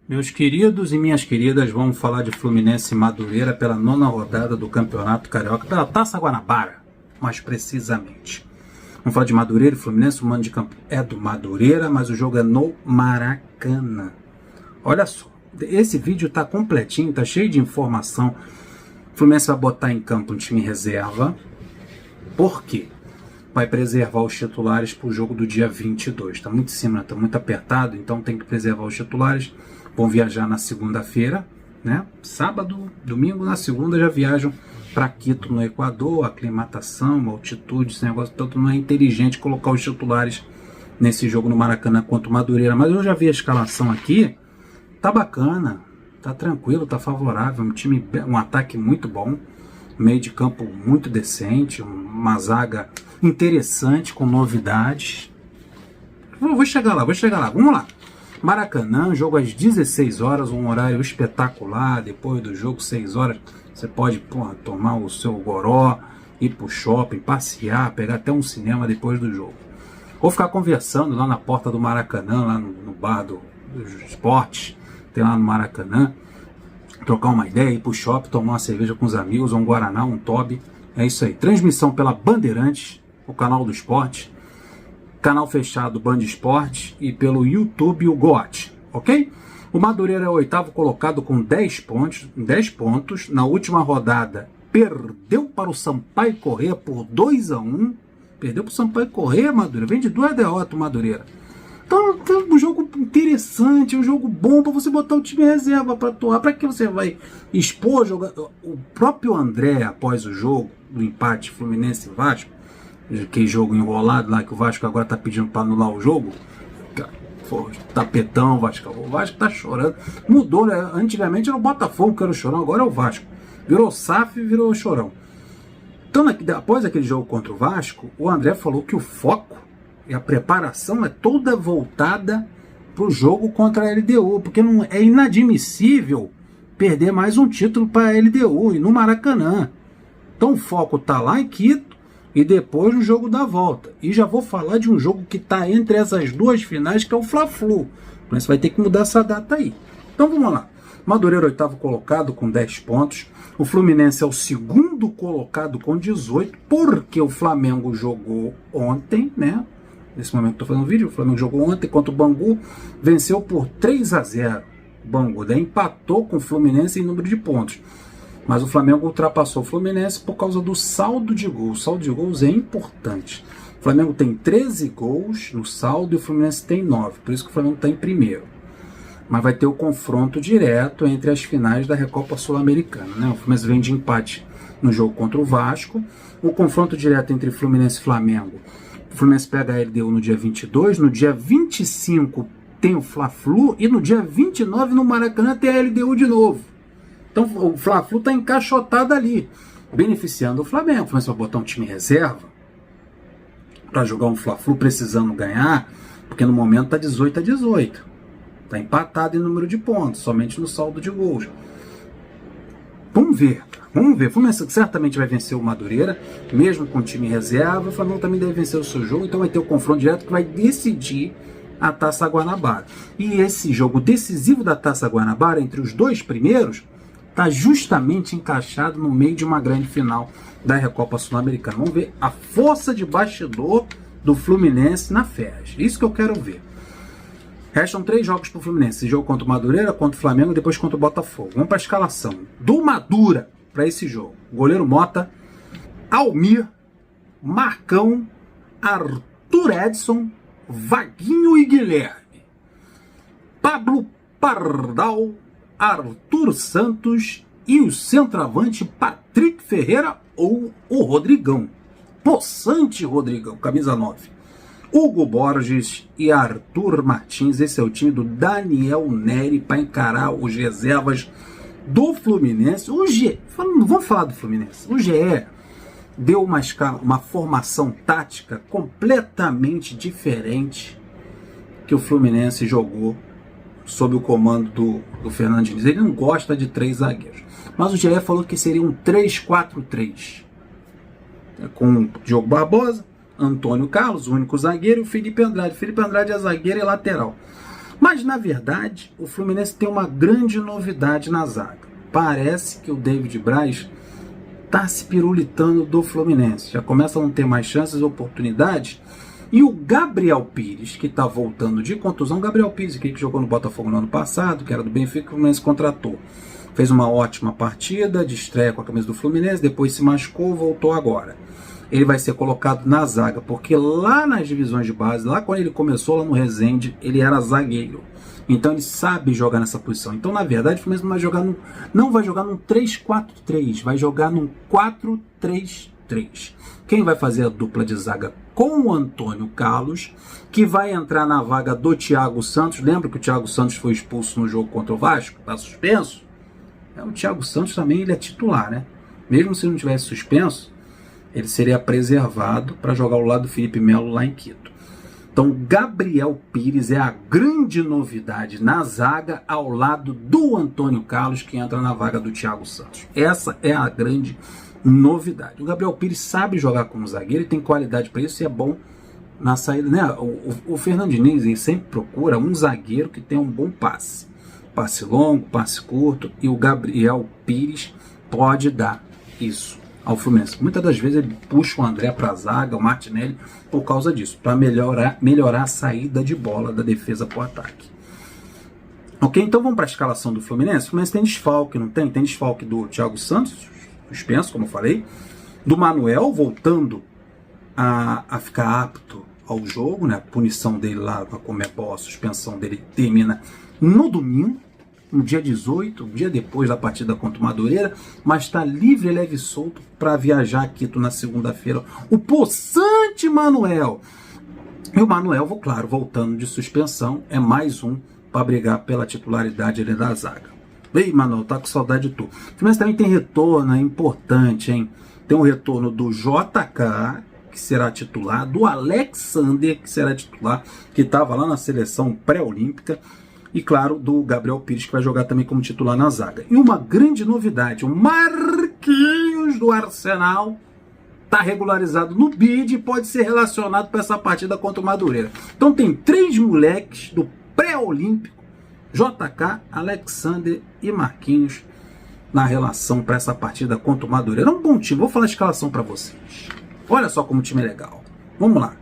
Meus queridos e minhas queridas, vamos falar de Fluminense e Madureira pela 9ª rodada do Campeonato Carioca, pela Taça Guanabara, mais precisamente. Vamos falar de Madureira e Fluminense, o mando de campo é do Madureira, mas o jogo é no Maracanã. Olha só, esse vídeo tá completinho, tá cheio de informação. O Fluminense vai botar em campo um time reserva. Por quê? Vai preservar os titulares para o jogo do dia 22. Está muito em cima, está muito apertado, então tem que preservar os titulares. Vão viajar na segunda-feira, né? Sábado, domingo, na segunda já viajam para Quito, no Equador. Aclimatação, altitude, esse negócio todo. Não é inteligente colocar os titulares nesse jogo no Maracanã contra o Madureira. Mas eu já vi a escalação aqui, tá bacana, tá tranquilo, tá favorável. Um time, um ataque muito bom, meio de campo muito decente, uma zaga interessante, com novidades. Vou chegar lá, vamos lá. Maracanã, jogo às 16 horas, um horário espetacular. Depois do jogo, 6 horas, você pode tomar o seu goró, ir pro shopping, passear, pegar até um cinema depois do jogo. Ou ficar conversando lá na porta do Maracanã, lá no bar dos esportes, tem lá no Maracanã, trocar uma ideia, ir pro shopping, tomar uma cerveja com os amigos, um guaraná, um tobe. É isso aí. Transmissão pela Bandeirantes, o canal do esporte, canal fechado Band Esporte e pelo YouTube o GOT, ok? O Madureira é o 8º colocado com 10 pontos. Na última rodada perdeu para o Sampaio Corrêa por 2-1. Perdeu para o Sampaio Corrêa, Madureira. Vem de 2 derrotas o Madureira. Então é um jogo interessante, um jogo bom para você botar o time reserva para atuar. Para que você vai expor jogador? O próprio André, após o jogo do empate Fluminense e Vasco, aquele jogo enrolado lá que o Vasco agora tá pedindo para anular o jogo, tapetão, Vasco. O Vasco tá chorando. Mudou, né? Antigamente era o Botafogo que era o chorão, agora é o Vasco. Virou SAF e virou chorão. Então, após aquele jogo contra o Vasco, o André falou que o foco e a preparação é toda voltada pro jogo contra a LDU, porque não é inadmissível perder mais um título para a LDU e no Maracanã. Então o foco tá lá em Quito e depois no jogo da volta. E já vou falar de um jogo que está entre essas duas finais, que é o Fla-Flu. Então você vai ter que mudar essa data aí. Então vamos lá. Madureira 8º colocado com 10 pontos. O Fluminense é o 2º colocado com 18, porque o Flamengo jogou ontem, né? Nesse momento que estou fazendo o vídeo, o Flamengo jogou ontem contra o Bangu, venceu por 3-0. O Bangu daí empatou com o Fluminense em número de pontos. Mas o Flamengo ultrapassou o Fluminense por causa do saldo de gols. O saldo de gols é importante. O Flamengo tem 13 gols no saldo e o Fluminense tem 9. Por isso que o Flamengo está em primeiro. Mas vai ter o confronto direto entre as finais da Recopa Sul-Americana, né? O Fluminense vem de empate no jogo contra o Vasco. O confronto direto entre Fluminense e Flamengo. O Fluminense pega a LDU no dia 22. No dia 25 tem o Fla-Flu. E no dia 29 no Maracanã tem a LDU de novo. Então o Fla-Flu está encaixotado ali, beneficiando o Flamengo. O Flamengo vai botar um time reserva para jogar um Fla-Flu precisando ganhar, porque no momento está 18-18. Está empatado em número de pontos, somente no saldo de gols. Vamos ver. O Fluminense certamente vai vencer o Madureira, mesmo com o time reserva. O Flamengo também deve vencer o seu jogo, então vai ter o confronto direto que vai decidir a Taça Guanabara. E esse jogo decisivo da Taça Guanabara, entre os dois primeiros, está justamente encaixado no meio de uma grande final da Recopa Sul-Americana. Vamos ver a força de bastidor do Fluminense na FERJ. Isso que eu quero ver. Restam 3 jogos para o Fluminense. Esse jogo contra o Madureira, contra o Flamengo e depois contra o Botafogo. Vamos para a escalação do Madura para esse jogo. Goleiro Mota, Almir, Marcão, Arthur Edson, Vaguinho e Guilherme. Pablo Pardal, Arthur Santos e o centroavante Patrick Ferreira ou o Rodrigão. Possante Rodrigão, camisa 9. Hugo Borges e Arthur Martins. Esse é o time do Daniel Neri para encarar os reservas do Fluminense. Vamos falar do Fluminense. O GE deu uma formação tática completamente diferente que o Fluminense jogou sob o comando do Fernando Diniz. Ele não gosta de 3 zagueiros. Mas o GE falou que seria um 3-4-3. Com Diogo Barbosa, Antônio Carlos, o único zagueiro, e o Felipe Andrade. Felipe Andrade é zagueiro e lateral. Mas, na verdade, o Fluminense tem uma grande novidade na zaga. Parece que o David Braz está se pirulitando do Fluminense. Já começa a não ter mais chances e oportunidades. E o Gabriel Pires, que está voltando de contusão, Gabriel Pires, aquele que jogou no Botafogo no ano passado, que era do Benfica, o Fluminense contratou. Fez uma ótima partida de estreia com a camisa do Fluminense, depois se machucou, voltou agora. Ele vai ser colocado na zaga, porque lá nas divisões de base, lá quando ele começou lá no Resende, ele era zagueiro. Então ele sabe jogar nessa posição. Então, na verdade, o Fluminense não vai jogar num 3-4-3, vai jogar num 4-3-3. Quem vai fazer a dupla de zaga com o Antônio Carlos, que vai entrar na vaga do Thiago Santos. Lembra que o Thiago Santos foi expulso no jogo contra o Vasco? Está suspenso? O Thiago Santos também ele é titular, né? Mesmo se não tivesse suspenso, ele seria preservado para jogar ao lado do Felipe Melo lá em Quito. Então, Gabriel Pires é a grande novidade na zaga ao lado do Antônio Carlos, que entra na vaga do Thiago Santos. Essa é a grande novidade. O Gabriel Pires sabe jogar como zagueiro e tem qualidade para isso e é bom na saída, né? O Fernando Diniz ele sempre procura um zagueiro que tenha um bom passe. Passe longo, passe curto, e o Gabriel Pires pode dar isso ao Fluminense. Muitas das vezes ele puxa o André para a zaga, o Martinelli, por causa disso, para melhorar a saída de bola da defesa para o ataque. Ok, então vamos para a escalação do Fluminense. O Fluminense tem desfalque, não tem? Tem desfalque do Thiago Santos, suspenso, como eu falei, do Manuel voltando a ficar apto ao jogo, né? A punição dele lá com a Conmebol, a suspensão dele termina no domingo, no dia 18, um dia depois da partida contra o Madureira, mas está livre, leve e solto para viajar a Quito na segunda-feira. O possante Manuel. E o Manuel, claro, voltando de suspensão, é mais um para brigar pela titularidade ali da zaga. Ei, Manuel, tá com saudade de tu. O Fluminense também tem retorno, é importante, hein? Tem um retorno do JK, que será titular, do Alexander, que será titular, que estava lá na seleção pré-olímpica, e claro, do Gabriel Pires, que vai jogar também como titular na zaga. E uma grande novidade, o Marquinhos do Arsenal está regularizado no BID e pode ser relacionado para essa partida contra o Madureira. Então tem 3 moleques do pré-olímpico, JK, Alexander e Marquinhos, na relação para essa partida contra o Madureira. É um bom time, vou falar a escalação para vocês. Olha só como o time é legal. Vamos lá.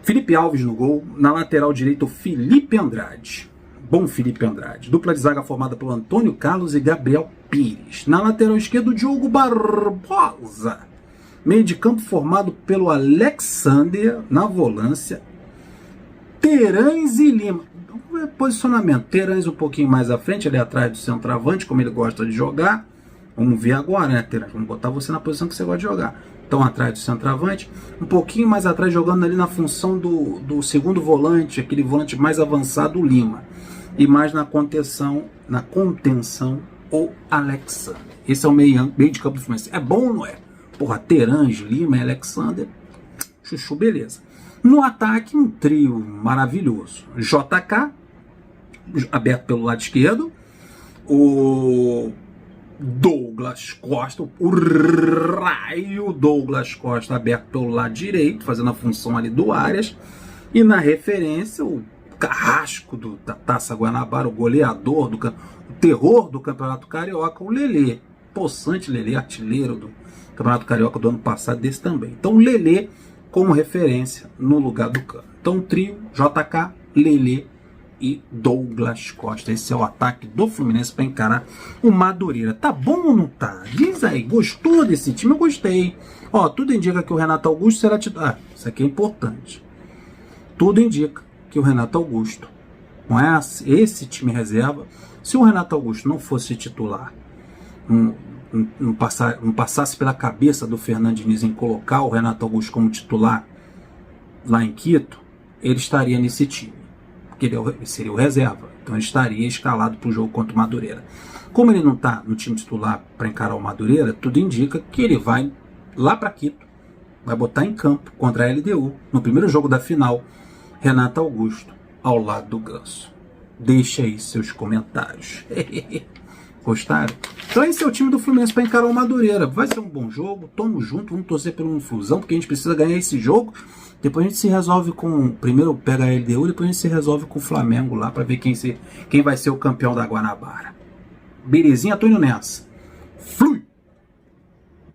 Felipe Alves no gol, na lateral direita o Felipe Andrade. Bom Felipe Andrade. Dupla de zaga formada pelo Antônio Carlos e Gabriel Pires. Na lateral esquerda o Diogo Barbosa. Meio de campo formado pelo Alexander na volância. Terãs e Lima. Posicionamento. Terãs um pouquinho mais à frente, ali atrás do centroavante, como ele gosta de jogar. Vamos ver agora, né, Terãs? Vamos botar você na posição que você gosta de jogar. Então, atrás do centroavante, um pouquinho mais atrás, jogando ali na função do segundo volante, aquele volante mais avançado, o Lima. E mais na contenção, o Alexander. Esse é o meio de campo do Fluminense. É bom ou não é? Porra, Terãs, Lima e Alexander, chuchu, beleza. No ataque, um trio maravilhoso. JK, aberto pelo lado esquerdo. O Douglas Costa, o raio Douglas Costa aberto pelo lado direito, fazendo a função ali do Arias. E na referência, o carrasco da Taça Guanabara, o goleador, o terror do Campeonato Carioca, o Lelê. Possante Lelê, artilheiro do Campeonato Carioca do ano passado, desse também. Então o Lelê como referência no lugar do Cano. Então trio, JK, Lelê e Douglas Costa. Esse é o ataque do Fluminense para encarar o Madureira. Tá bom ou não tá? Diz aí, gostou desse time? Eu gostei. Ó, tudo indica que o Renato Augusto será titular. Ah, isso aqui é importante. Tudo indica que o Renato Augusto, com esse time reserva, se o Renato Augusto não fosse titular, não passasse pela cabeça do Fernando Diniz em colocar o Renato Augusto como titular lá em Quito, ele estaria nesse time. Porque ele seria o reserva, então ele estaria escalado para o jogo contra o Madureira. Como ele não está no time titular para encarar o Madureira, tudo indica que ele vai lá para Quito, vai botar em campo contra a LDU, no primeiro jogo da final, Renato Augusto ao lado do Ganso. Deixe aí seus comentários. Gostaram? Então esse é o time do Fluminense para encarar o Madureira. Vai ser um bom jogo, tamo junto, vamos torcer por uma Flusão, porque a gente precisa ganhar esse jogo. Depois a gente se resolve com... Primeiro pega a LDU, depois a gente se resolve com o Flamengo lá, para ver quem vai ser o campeão da Guanabara. Belezinha, tô indo nessa. Flui!